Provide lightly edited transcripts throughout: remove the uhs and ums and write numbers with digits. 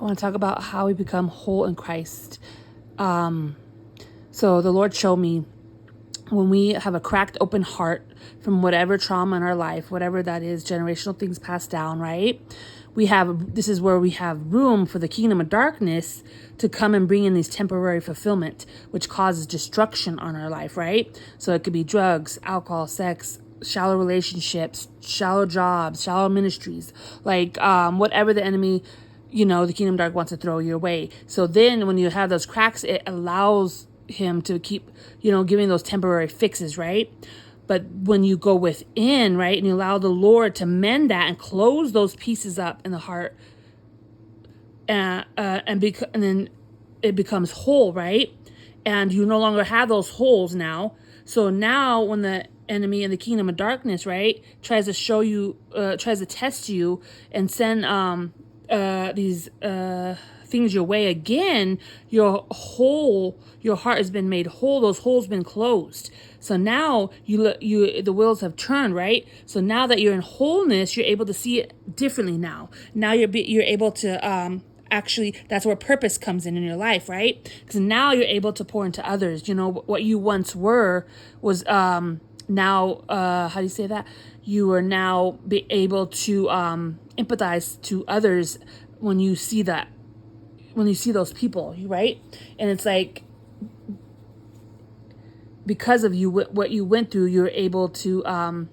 I want to talk about how we become whole in Christ. So the Lord showed me when we have a cracked open heart from whatever trauma in our life, whatever that is, generational things passed down, right? This is where we have room for the kingdom of darkness to come and bring in these temporary fulfillment, which causes destruction on our life, right? So it could be drugs, alcohol, sex, shallow relationships, shallow jobs, shallow ministries, like whatever the enemy, the kingdom dark wants to throw your way. So then when you have those cracks, it allows him to keep, giving those temporary fixes, right? But when you go within, right, and you allow the Lord to mend that and close those pieces up in the heart, and then it becomes whole, right? And you no longer have those holes now. So now when the enemy in the kingdom of darkness, right, tries to show you, tries to test you and send these things your way again, your heart has been made whole. Those holes been closed. So now the wheels have turned, right? So now that you're in wholeness, you're able to see it differently now. Now you're able to actually, that's where purpose comes in your life, right? Because now you're able to pour into others. What you once were was now, how do you say that? You are now be able to empathize to others when you see that, when you see those people, right? And it's like, because of you, what you went through, you're able to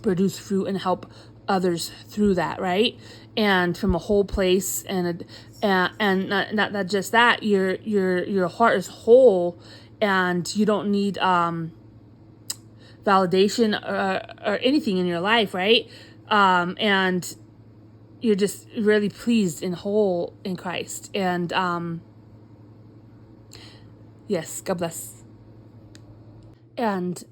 produce fruit and help others through that, right? And from a whole place, and not just that, your heart is whole, and you don't need validation or anything in your life, right? And you're just really pleased and whole in Christ. And yes, God bless. And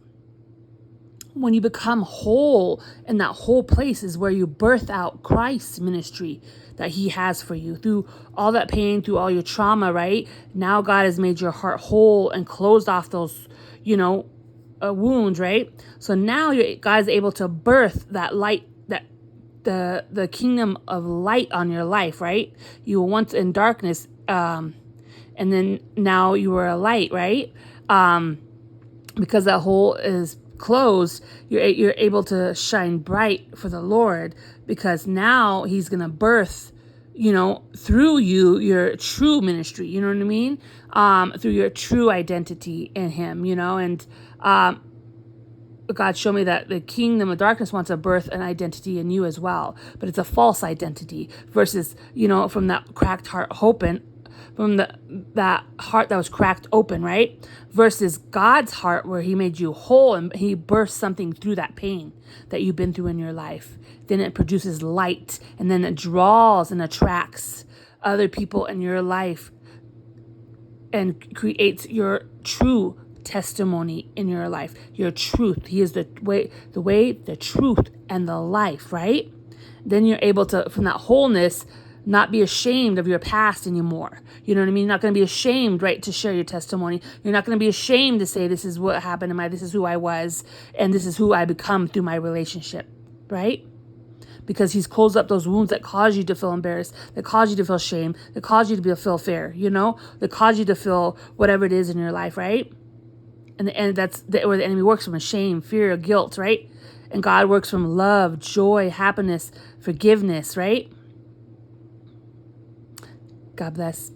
when you become whole, and that whole place is where you birth out Christ's ministry that he has for you through all that pain, through all your trauma, right? Now God has made your heart whole and closed off those, wounds, right? So now God is able to birth that light, that the kingdom of light on your life, right? You were once in darkness, and then now you are a light, right? Because that hole is closed, you're able to shine bright for the Lord, because now he's going to birth, through you, your true ministry, you know what I mean? Through your true identity in him, and God showed me that the kingdom of darkness wants to birth an identity in you as well, but it's a false identity versus, from that cracked heart open, from that heart that was cracked open, right? Versus God's heart, where he made you whole and he birthed something through that pain that you've been through in your life. Then it produces light, and then it draws and attracts other people in your life and creates your true testimony in your life, your truth. He is the way, the truth, and the life, right? Then you're able to, from that wholeness, not be ashamed of your past anymore. You know what I mean? You're not going to be ashamed, right, to share your testimony. You're not going to be ashamed to say, this is what happened in this is who I was, and this is who I become through my relationship, right? Because he's closed up those wounds that cause you to feel embarrassed, that cause you to feel shame, that cause you to feel fear, that cause you to feel whatever it is in your life, right? And that's where the enemy works from, shame, fear, guilt, right? And God works from love, joy, happiness, forgiveness, right? God bless.